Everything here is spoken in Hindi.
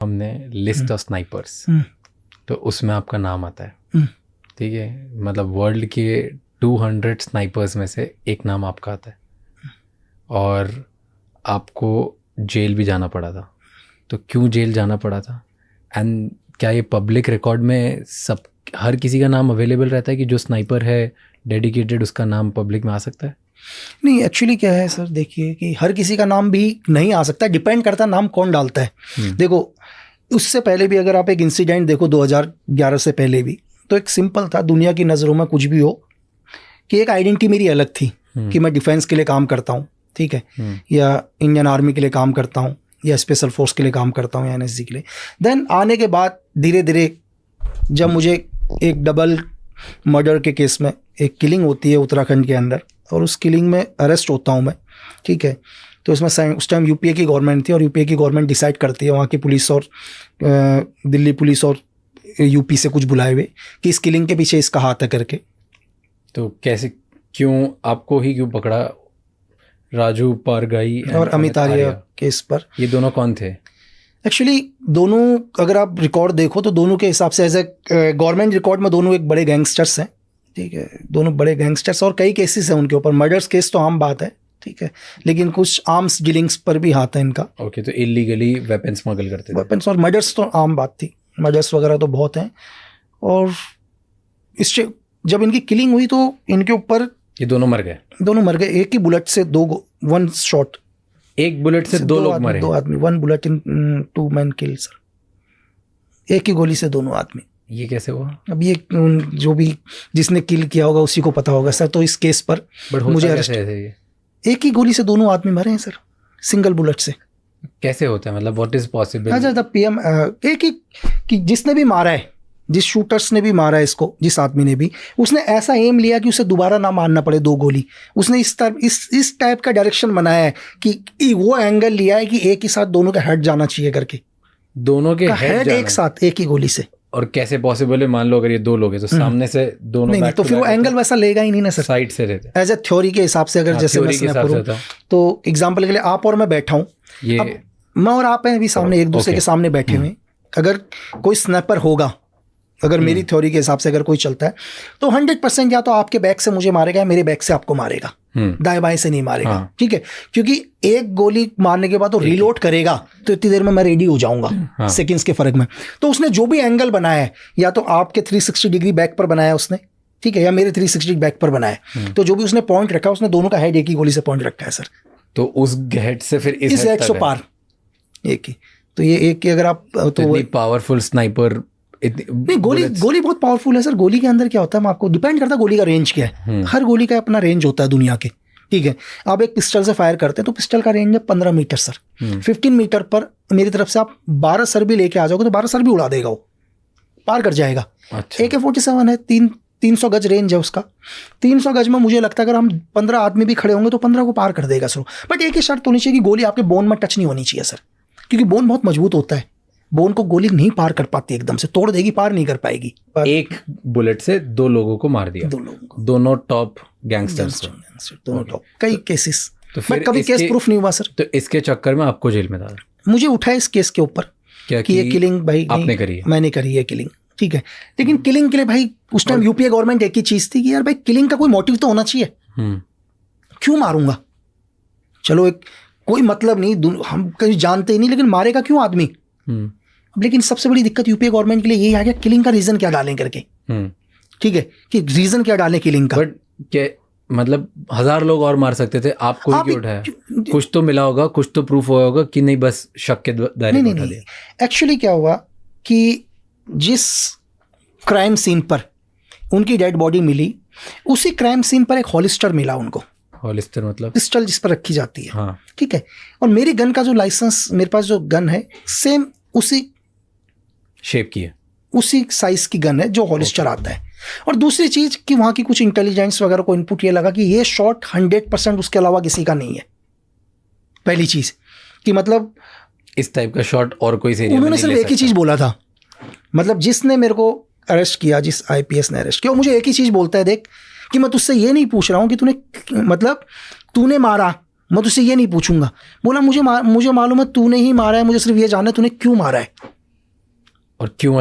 हमने लिस्ट ऑफ स्नाइपर्स, तो उसमें आपका नाम आता है, ठीक है, मतलब वर्ल्ड के 200 स्नाइपर्स में से एक नाम आपका आता है, और आपको जेल भी जाना पड़ा था। तो क्यों जेल जाना पड़ा था, एंड क्या ये पब्लिक रिकॉर्ड में सब हर किसी का नाम अवेलेबल रहता है कि जो स्नाइपर है डेडिकेटेड, उसका नाम पब्लिक में आ सकता है? नहीं, एक्चुअली क्या है सर, देखिए कि हर किसी का नाम भी नहीं आ सकता, डिपेंड करता है नाम कौन डालता है। देखो, उससे पहले भी अगर आप एक इंसिडेंट देखो 2011 से पहले भी, तो एक सिंपल था, दुनिया की नज़रों में कुछ भी हो, कि एक आइडेंटिटी मेरी अलग थी कि मैं डिफेंस के लिए काम करता हूँ, ठीक है, या इंडियन आर्मी के लिए काम करता हूँ, या स्पेशल फोर्स के लिए काम करता हूँ, या एनएसजी के लिए। देन आने के बाद धीरे धीरे जब मुझे एक डबल मर्डर के केस में एक किलिंग होती है उत्तराखंड के अंदर, और उस किलिंग में अरेस्ट होता हूँ मैं, ठीक है, तो इसमें उस टाइम यूपीए की गवर्नमेंट थी, और यूपीए की गवर्नमेंट डिसाइड करती है, वहाँ की पुलिस और दिल्ली पुलिस और यूपी से कुछ बुलाए हुए कि इस किलिंग के पीछे इसका हाथ है करके। तो कैसे, क्यों आपको ही क्यों पकड़ा? राजू पारगाई और अमित आर्या केस पर। ये दोनों कौन थे? एक्चुअली दोनों, अगर आप रिकॉर्ड देखो तो दोनों के हिसाब से एज ए गवर्नमेंट रिकॉर्ड में दोनों एक बड़े गैंगस्टर्स हैं, ठीक है, दोनों बड़े गैंगस्टर्स, और कई केसेस हैं उनके ऊपर। मर्डर्स केस तो आम बात है, ठीक है, लेकिन कुछ आर्म्स डीलिंग्स पर भी हाथ है इनका। ओके, तो इलीगली वेपन स्मगल करते थे? वेपन्स और मर्डर्स तो आम बात थी, मर्डर्स वगैरह तो बहुत हैं। और इससे जब इनकी किलिंग हुई तो इनके ऊपर ये दोनों मर गए? दोनों मर गए, एक ही बुलेट से वन शॉट, एक बुलेट से दो लोग मरे? 2 आदमी, 1 bullet in 2 man kill sir, एक ही गोली से दोनों आदमी। ये कैसे हुआ? अब ये जो भी जिसने किल किया होगा उसी को पता होगा सर। तो इस केस पर मुझे अरेस्ट, एक ही गोली से दोनों आदमी मरे हैं सर, सिंगल बुलेट से। कैसे होता है, मतलब व्हाट इज पॉसिबल? अच्छा, द पीएम एक ही कि जिसने भी मारा है, जिस शूटर्स ने भी मारा है इसको, जिस आदमी ने भी, उसने ऐसा एम लिया कि उसे दोबारा ना मारना पड़े 2 गोली। उसने इस टाइप का डायरेक्शन बनाया है कि वो एंगल लिया है कि एक ही साथ दोनों का हेड जाना चाहिए करके, दोनों के हेड एक साथ एक ही गोली से। और कैसे पॉसिबल है? मान लो अगर ये 2 लोग हैं तो सामने से दोनों नहीं, तो फिर वो एंगल वैसा लेगा ही नहीं ना सर, साइड से रहते एज ए थ्योरी के हिसाब से। अगर जैसे मैं स्नैपर, तो एग्जांपल के लिए आप और मैं बैठा हूँ, मैं और आप हैं अभी सामने, एक दूसरे के सामने बैठे हुए, अगर कोई स्नैपर होगा, अगर मेरी थ्योरी के हिसाब से अगर कोई चलता है, तो 100% या तो आपके बैक से मुझे मारेगा या मेरे बैक से आपको मारेगा, दाएं बाएं से नहीं मारेगा। ठीक है, क्योंकि एक गोली मारने के बाद तो रीलोड करेगा, तो इतनी देर में मैं रेडी हो जाऊंगा, सेकंड्स के फर्क में। तो उसने जो भी एंगल बनाया है, या तो आपके 360 डिग्री बैक पर बनाया उसने, ठीक है, या मेरे 360 बैक पर बनाया है, तो जो भी उसने पॉइंट रखा, उसने दोनों का हेड एक ही गोली से पॉइंट रखा है सर। तो उस हेड से फिर इस हेड से पार एक ही, तो ये एक की अगर आप तो पावरफुल स्नाइपर नहीं, गोली बहुत पावरफुल है सर। गोली के अंदर क्या होता है, आपको डिपेंड करता है गोली का रेंज क्या है। हर गोली का अपना रेंज होता है दुनिया के, ठीक है। आप एक पिस्टल से फायर करते हैं तो पिस्टल का रेंज है 15 मीटर सर। 15 मीटर पर मेरी तरफ से आप 12 सर भी लेके आ जाओगे तो 12 सर भी उड़ा देगा, वो पार कर जाएगा। AK-47 है, 300 गज रेंज है उसका। 300 गज में मुझे लगता है अगर हम 15 आदमी भी खड़े होंगे तो 15 को पार कर देगा सर। बट एक ही शर्त होनी चाहिए कि गोली आपके बोन में टच नहीं होनी चाहिए सर, क्योंकि बोन बहुत मजबूत होता है, बोन को गोली नहीं पार कर पाती, एकदम से तोड़ देगी, पार नहीं कर पाएगी। एक बुलेट से 2 लोगों को मार दिया, 2 लोगों को, दोनों टॉप गैंगस्टर्स, दोनों टॉप। कई केसेस, तो फिर कभी केस प्रूफ नहीं हुआ सर। तो इसके चक्कर में आपको जेल में डाला? मुझे उठाया इस केस के ऊपर क्या कि ये किलिंग भाई आपने करी है? मैंने करी है किलिंग, ठीक है, लेकिन किलिंग के लिए भाई उस टाइम यूपीए गवर्नमेंट एक ही चीज थी कि यार भाई किलिंग का कोई मोटिव तो होना चाहिए, क्यों मारूंगा, चलो एक कोई मतलब नहीं, हम कहीं जानते ही नहीं, लेकिन मारेगा क्यों आदमी। लेकिन सबसे बड़ी दिक्कत यूपीए गवर्नमेंट के लिए यही आ गया, किलिंग का रीजन क्या डालें करके, ठीक है, कि रीजन क्या डालें किलिंग का। बट क्या मतलब 1000 लोग और मार सकते थे, आपको ही क्यों उठाया? कुछ तो मिला होगा, कुछ तो प्रूफ हुआ होगा कि नहीं बस शक के दायरे में उठा दिया। एक्चुअली क्या हुआ कि जिस क्राइम सीन पर उनकी डेड बॉडी मिली, उसी क्राइम सीन पर एक हॉलिस्टर मिला उनको। हॉलिस्टर मतलब पिस्टल जिस पर रखी जाती है, हाँ, ठीक है। और मेरी गन का जो लाइसेंस, मेरे पास जो गन है सेम उसी शेप की है, उसी साइज की गन है जो हॉलिस्टर आता है। और दूसरी चीज कि वहां की कुछ इंटेलिजेंस वगैरह को इनपुट ये लगा कि ये शॉट 100% उसके अलावा किसी का नहीं है। पहली चीज कि मतलब इस टाइप का शॉट और कोई से उन्होंने सिर्फ एक ही चीज बोला था, मतलब जिसने मेरे को अरेस्ट किया, जिस IPS ने अरेस्ट किया, मुझे एक ही चीज बोलता है, देख कि मैं तुझसे ये नहीं पूछ रहा हूं कि तूने मतलब तूने मारा, मैं तुझसे ये नहीं पूछूंगा। बोला मुझे मालूम है तूने ही मारा है, मुझे सिर्फ ये जानना है तूने क्यों मारा है। और क्यों